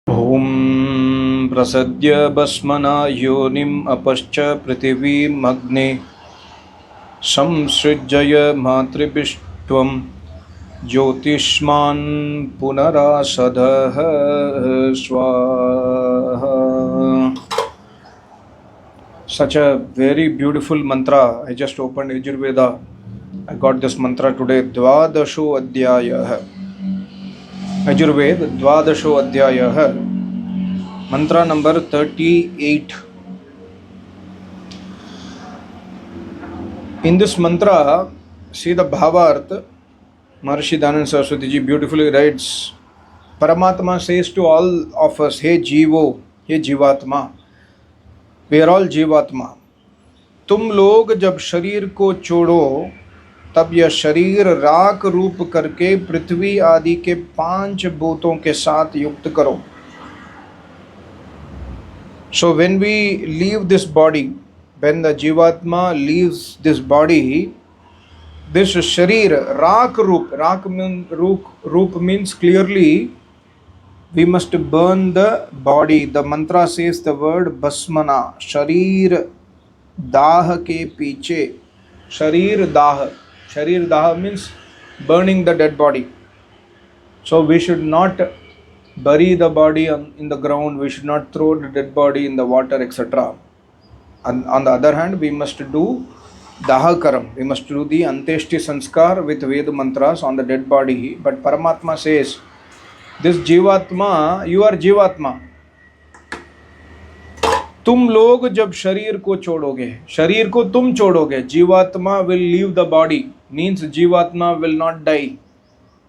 ॐ प्रसद्य भस्मना योनिम् अपश्च पृथिवीम् अग्ने संसृज्य मातृभिस्त्वं ज्योतिष्मान् पुनरासदः स्वाहा. Such a very beautiful mantra. I just opened Yajurveda. I got this mantra today. Dvadasho Adhyayah. Yajurveda Dvadasho Adhyayah. Mantra number 38. In this mantra, see the Bhavarth. Maharishi Dayananda Saraswati ji beautifully writes, Paramatma says to all of us, Hey Jeevo, Hey Jivatma, we are all Jivatma. तुम लोग जब शरीर को छोड़ो तब यह शरीर राख रूप करके पृथ्वी आदि के 5 भूतों के साथ युक्त करो. So when we leave this body, when the Jivatma leaves this body, this sharir, rak roop means clearly we must burn the body. The mantra says the word basmana, sharir दाह के पीछे. शरीर दाह means burning the dead body. So we should not bury the body in the ground, we should not throw the dead body in the water, etc. And on the other hand, we must do dahakaram, we must do the anteshti sanskar with Veda mantras on the dead body. But Paramatma says, this Jivatma, you are Jivatma. तुम लोग जब शरीर को छोड़ोगे, शरीर को तुम छोड़ोगे, जीवात्मा will leave the body, means जीवात्मा will not die.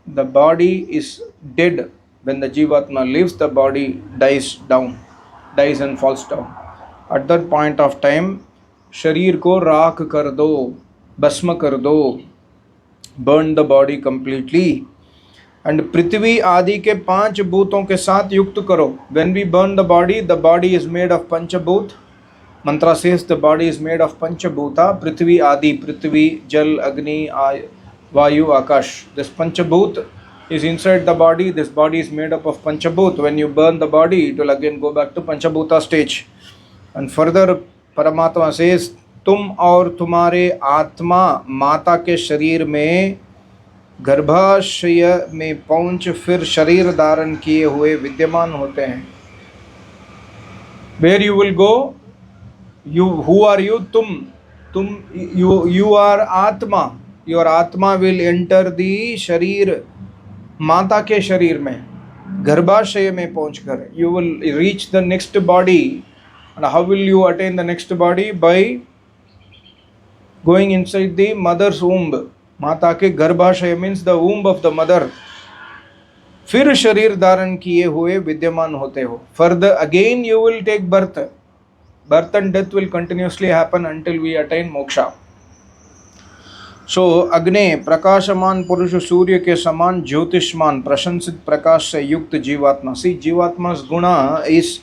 The body is dead. When the जीवात्मा leaves the body, dies and falls down. At that point of time, शरीर को राख कर दो, भस्म कर दो, burn the body completely. And पृथ्वी आदि के 5 भूतों के साथ युक्त करो. When we burn the body is made of panchabhut. Mantra says the body is made of panchabhuta. पृथ्वी आदि, पृथ्वी, जल, अग्नि, vayu, akash. This panchabhut is inside the body. This body is made up of panchabhut. When you burn the body, it will again go back to panchabhuta stage. And further, Paramatma says, तुम और तुम्हारे आत्मा माता के शरीर में गर्भाशय में पहुंच फिर शरीर धारण किए हुए विद्यमान होते हैं. Where you will go? Who are you? You are Atma. Your Atma will enter the शरीर, माता के शरीर में, गर्भाशय में पहुंचकर you will reach the next body. And how will you attain the next body? By going inside the mother's womb. माता के गर्भाशय means the womb of the mother. फिर शरीर धारण किए हुए विद्यमान होते हो. Further again you will take birth. Birth and death will continuously happen until we attain moksha. So अग्नि प्रकाशमान पुरुष सूर्य के समान ज्योतिष्मान प्रशंसित प्रकाश से युक्त जीवात्मा. See, जीवात्मा's guna is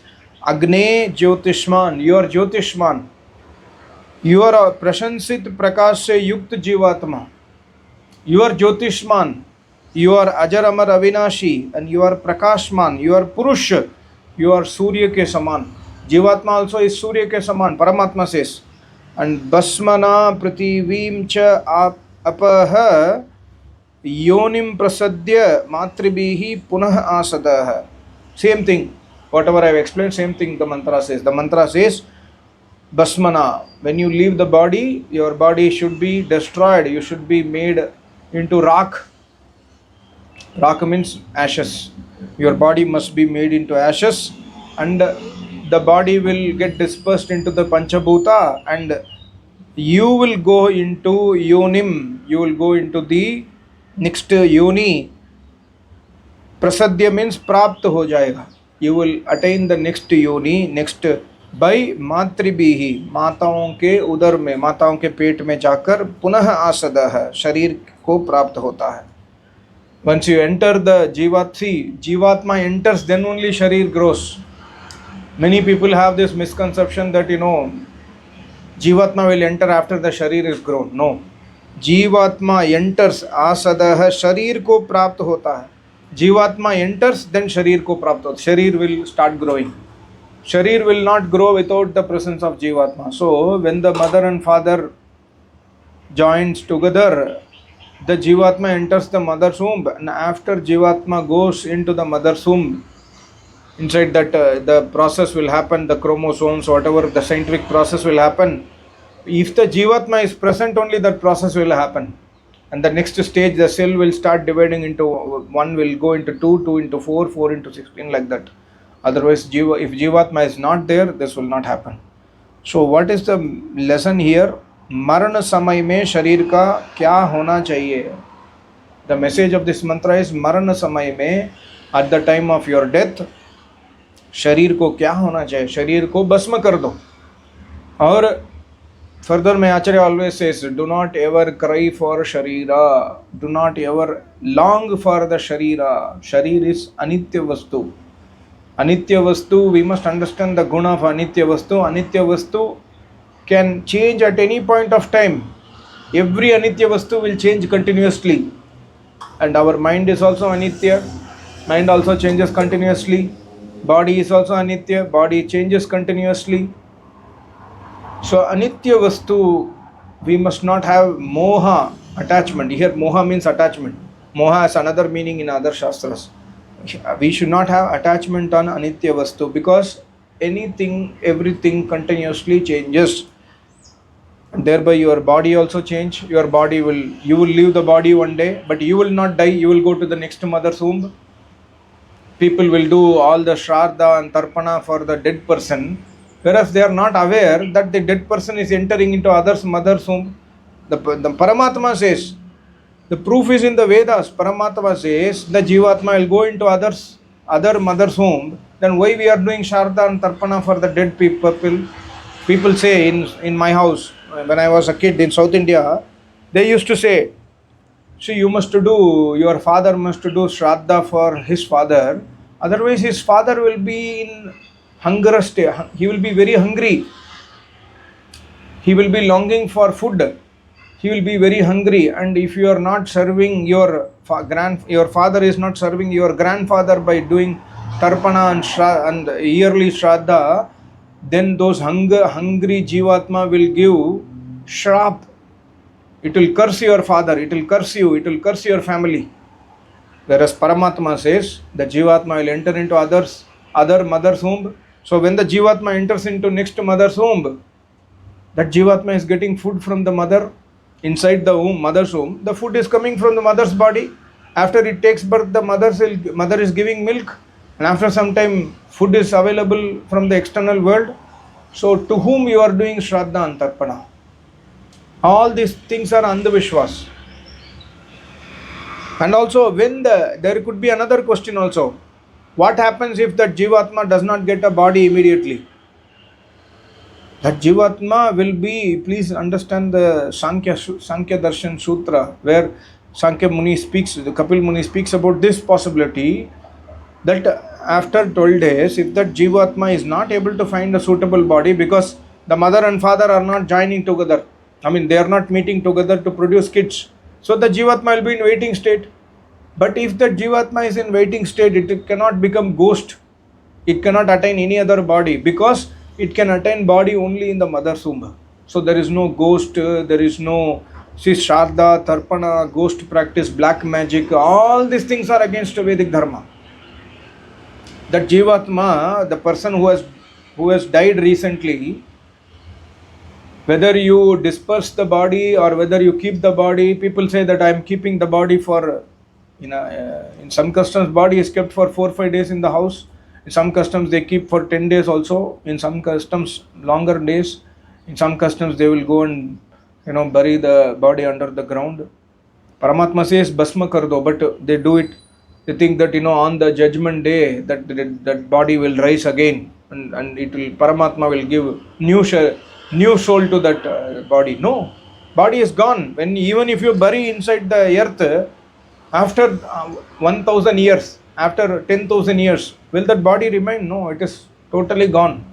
अग्नि ज्योतिष्मान. You are Jyotishman. You are प्रशंसित प्रकाश से युक्त जीवात्मा. You are Jyotishman, you are Ajar Amar Avinashi, and you are Prakashman, you are Purush, you are Surya ke saman. Jivatma also is Surya ke saman, Paramatma says. And Basmana Prativim cha apaha yonim prasadya matribihi punah asadaha. Same thing, whatever I have explained, same thing the mantra says. The mantra says, Basmana, when you leave the body, your body should be destroyed, you should be made into rak. Rak means ashes. Your body must be made into ashes, and the body will get dispersed into the panchabhuta, and you will go into yonim. You will go into the next yoni. Prasadya means prapt ho jayega. You will attain the next yoni, next by मातृभिः, माताओं के उदर में, माताओं के पेट में जाकर पुनः आसदः, शरीर को प्राप्त होता है. Once you enter the Jivatma enters, then only sharir grows. Many people have this misconception that Jivatma will enter after the sharir is grown. No, Jivatma enters, asadah, sharir को प्राप्त होता है. जीवात्मा enters, then शरीर को प्राप्त होता, शरीर will start growing. Sharir will not grow without the presence of Jivatma. So, when the mother and father joins together, the Jivatma enters the mother's womb, and after Jivatma goes into the mother's womb, inside that the process will happen, the chromosomes, whatever the scientific process will happen. If the Jivatma is present, only that process will happen. And the next stage, the cell will start dividing into, one will go into 2, 2 into 4, 4 into 16, like that. Otherwise, if Jivatma is not there, this will not happen. So, what is the lesson here? मरण समय में शरीर का क्या होना चाहिए? The message of this mantra is मरण समय में, at the time of your death, शरीर को क्या होना चाहिए? शरीर को भस्म कर दो. और further में आचार्य always says, do not ever cry for sharira, do not ever long for the sharira. Sharir is anitya vastu. Anitya vastu, we must understand the guna of anitya vastu. Anitya vastu can change at any point of time. Every anitya vastu will change continuously. And our mind is also anitya. Mind also changes continuously. Body is also anitya. Body changes continuously. So anitya vastu, we must not have moha, attachment. Here moha means attachment. Moha has another meaning in other shastras. We should not have attachment on anitya vastu, because anything, everything continuously changes. And thereby your body also change. Your body will, you will leave the body one day, but you will not die. You will go to the next mother's womb. People will do all the shraddha and tarpana for the dead person, whereas they are not aware that the dead person is entering into others' mother's womb. The Paramatma says, the proof is in the Vedas. Paramatma says the Jivatma will go into other mother's womb. Then why we are doing Sharda and Tarpana for the dead people? People say in my house, when I was a kid in South India, they used to say, see, your father must do Shraddha for his father. Otherwise his father will be in hunger state. He will be very hungry. He will be longing for food. He will be very hungry, and if you are not serving your father is not serving your grandfather by doing tarpana and yearly shraddha, then those hungry jivatma will give shrap. It will curse your father, it will curse you, it will curse your family. Whereas Paramatma says the jivatma will enter into other mother's womb. So when the jivatma enters into next mother's womb, that jivatma is getting food from the mother. Inside the womb, mother's womb, the food is coming from the mother's body. After it takes birth, the mother is giving milk, and after some time, food is available from the external world. So, to whom you are doing Shraddha and Tarpana? All these things are Andhavishwas. And also, there could be another question also. What happens if that Jivatma does not get a body immediately? That Jivatma will be, please understand the Sankhya Darshan Sutra, where Sankhya Muni speaks, the Kapil Muni speaks about this possibility, that after 12 days, if that Jivatma is not able to find a suitable body, because the mother and father are not joining together, they are not meeting together to produce kids, so the Jivatma will be in waiting state. But if the Jivatma is in waiting state, it cannot become ghost, it cannot attain any other body, because it can attain body only in the mother's womb. So there is no ghost, there is no Shraddha, Tarpana, ghost practice, black magic, all these things are against Vedic Dharma. That Jivatma, the person who has died recently, whether you disperse the body or whether you keep the body, people say that I am keeping the body for, in some customs, body is kept for 4 or 5 days in the house. In some customs they keep for 10 days also. In some customs longer days. In some customs they will go and bury the body under the ground. Paramatma says Bhasma kar do, but they do it. They think that on the judgment day that body will rise again, and it will, Paramatma will give new soul to that body. No, body is gone. Even if you bury inside the earth, after 1000 years, after 10,000 years, will that body remain? No, it is totally gone.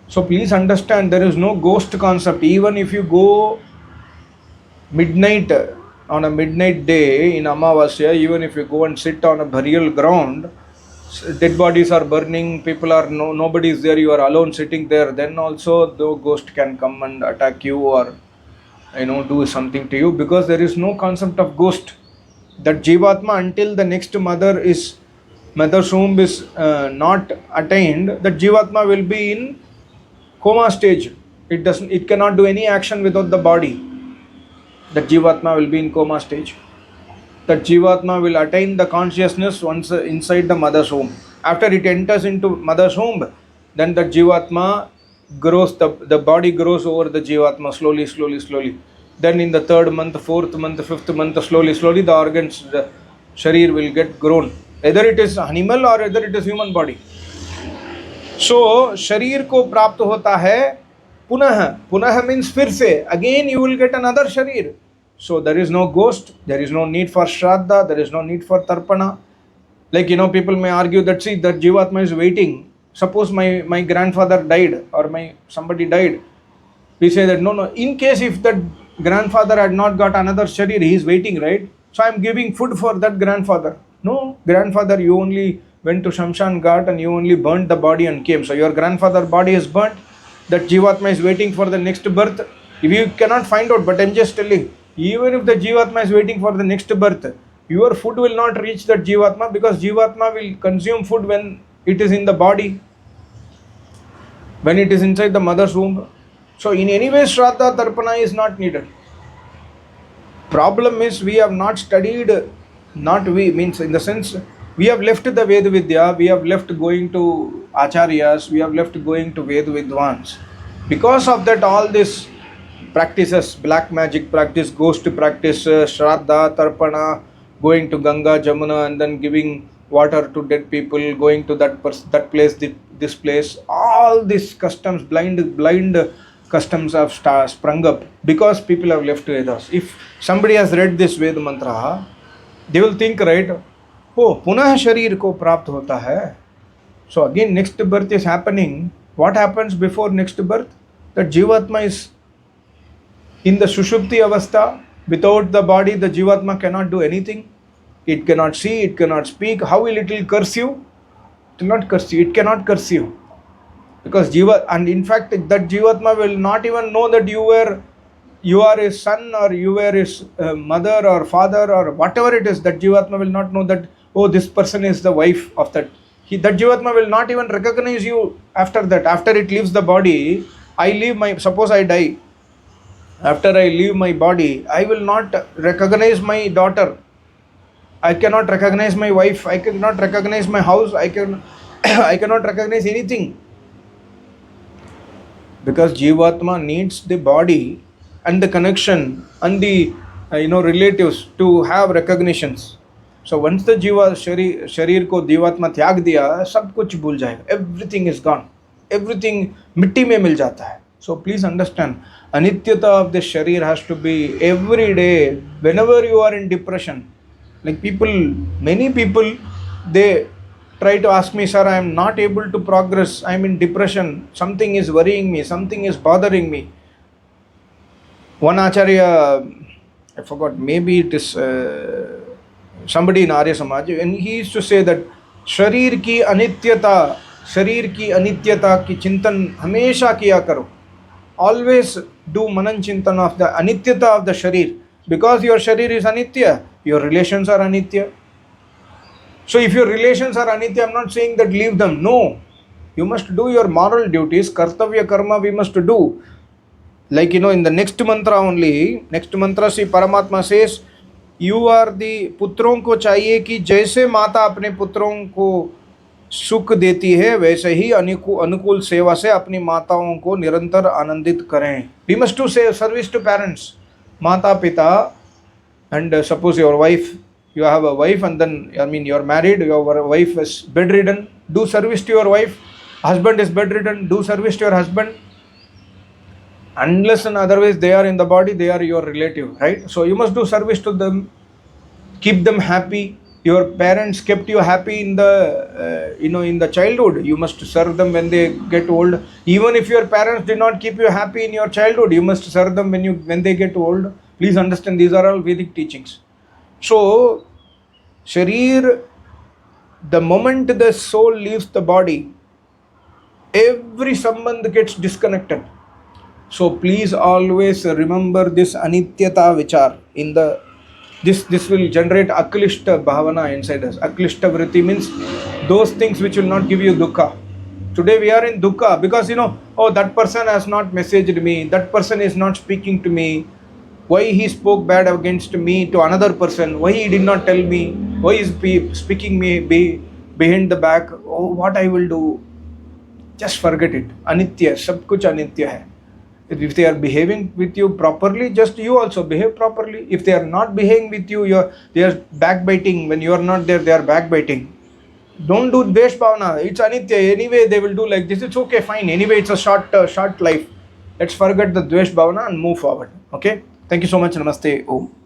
So please understand, there is no ghost concept. Even if you go midnight on a midnight day in Amavasya, even if you go and sit on a burial ground, dead bodies are burning, people are nobody is there, you are alone sitting there, then also the ghost can come and attack you or do something to you, because there is no concept of ghost. That Jivatma, until the next mother's womb is not attained, that Jivatma will be in coma stage. It cannot do any action without the body. That Jivatma will be in coma stage. That Jivatma will attain the consciousness once inside the mother's womb. After it enters into mother's womb, then the Jivatma grows, the body grows over the Jivatma slowly. Then in the 3rd month, 4th month, 5th month, slowly the organs, the sharir will get grown. Either it is animal or either it is human body. So sharir ko प्राप्त होता है पुनः means फिर से, again you will get another sharir. So there is no ghost, there is no need for shraddha, there is no need for tarpana. Like people may argue that that Jivatma is waiting. Suppose my grandfather died or somebody died. We say that no, in case if that grandfather had not got another sharir, he is waiting, right? So I am giving food for that grandfather. No, grandfather, you only went to Shamshan Ghat and you only burnt the body and came. So your grandfather's body is burnt. That Jivatma is waiting for the next birth. If you cannot find out, but I'm just telling, even if the Jivatma is waiting for the next birth, your food will not reach that Jivatma, because Jivatma will consume food when it is in the body, when it is inside the mother's womb. So in any way, Shraddha Tarpana is not needed. Problem is we have not studied, not we means in the sense we have left the Veda Vidya, we have left going to Acharyas, we have left going to Veda Vidwans. Because of that, all these practices, black magic practice, ghost practice, Shraddha, Tarpana, going to Ganga, Jamuna and then giving water to dead people, going to that place, this place, all these customs, blind customs have sprung up because people have left Vedas. If somebody has read this Veda mantra, they will think, right, oh, punah sharir ko prapt hota hai. So again, next birth is happening. What happens before next birth? That Jivatma is in the Sushupti avastha. Without the body, the Jivatma cannot do anything. It cannot see, it cannot speak. How will it curse you? It will not curse you. It cannot curse you. Because and in fact, that Jivatma will not even know that you are his son or you were his mother or father or whatever it is. That Jivatma will not know that, oh, this person is the wife of that. That Jivatma will not even recognize you after that. After it leaves the body, suppose I die. After I leave my body, I will not recognize my daughter. I cannot recognize my wife. I cannot recognize my house. I cannot recognize anything. Because Jivatma needs the body and the connection and the relatives to have recognitions. So once the sharir ko Jivatma त्याग दिया, सब कुछ भूल जाएगा. Everything is gone. Everything मिट्टी में मिल जाता है. So please understand, anityata of the sharir has to be every day. Whenever you are in depression, like many people, they try to ask me, sir, I am not able to progress, I am in depression, something is worrying me, something is bothering me. One Acharya, I forgot, maybe it is somebody in Arya Samaj, and he used to say that sharir ki anityata ki chintan hamesha kiya karo. Always do manan chintan of the anityata of the sharir, because your sharir is anitya, your relations are anitya. So if your relations are anitya, I'm not saying that leave them. No, you must do your moral duties, kartavya karma we must do. Like in the next mantra only, next mantra see Paramatma says, you are the putron ko chahiye ki jaise mata apne putron ko सुख देती है, वैसे ही अनुकूल सेवा से अपनी माताओं को निरंतर आनंदित करें. We must do service to parents, माता पिता. And suppose your wife, you have a wife and then you're married, your wife is bedridden, do service to your wife. Husband is bedridden, do service to your husband. Unless and otherwise they are in the body, they are your relative, right? So you must do service to them, keep them happy. Your parents kept you happy in the in the childhood. You must serve them when they get old. Even if your parents did not keep you happy in your childhood, you must serve them when they get old, Please understand, these are all Vedic teachings. So, Sharir, the moment the soul leaves the body, every sambandh gets disconnected. So please always remember this anityata vichar in the this will generate aklishta bhavana inside us. Aklishta vritti means those things which will not give you dukkha. Today we are in dukkha because oh, that person has not messaged me, that person is not speaking to me, why he spoke bad against me to another person, why he did not tell me, why is speaking me behind the back, oh, what I will do. Just forget it. Anitya, sab kuch anitya hai. If they are behaving with you properly, just you also behave properly. If they are not behaving with you, they are backbiting. When you are not there, they are backbiting. Don't do dvesh bhavana. It's anitya. Anyway, they will do like this. It's okay, fine. Anyway, it's a short life. Let's forget the dvesh bhavana and move forward. Okay. Thank you so much. Namaste. Om.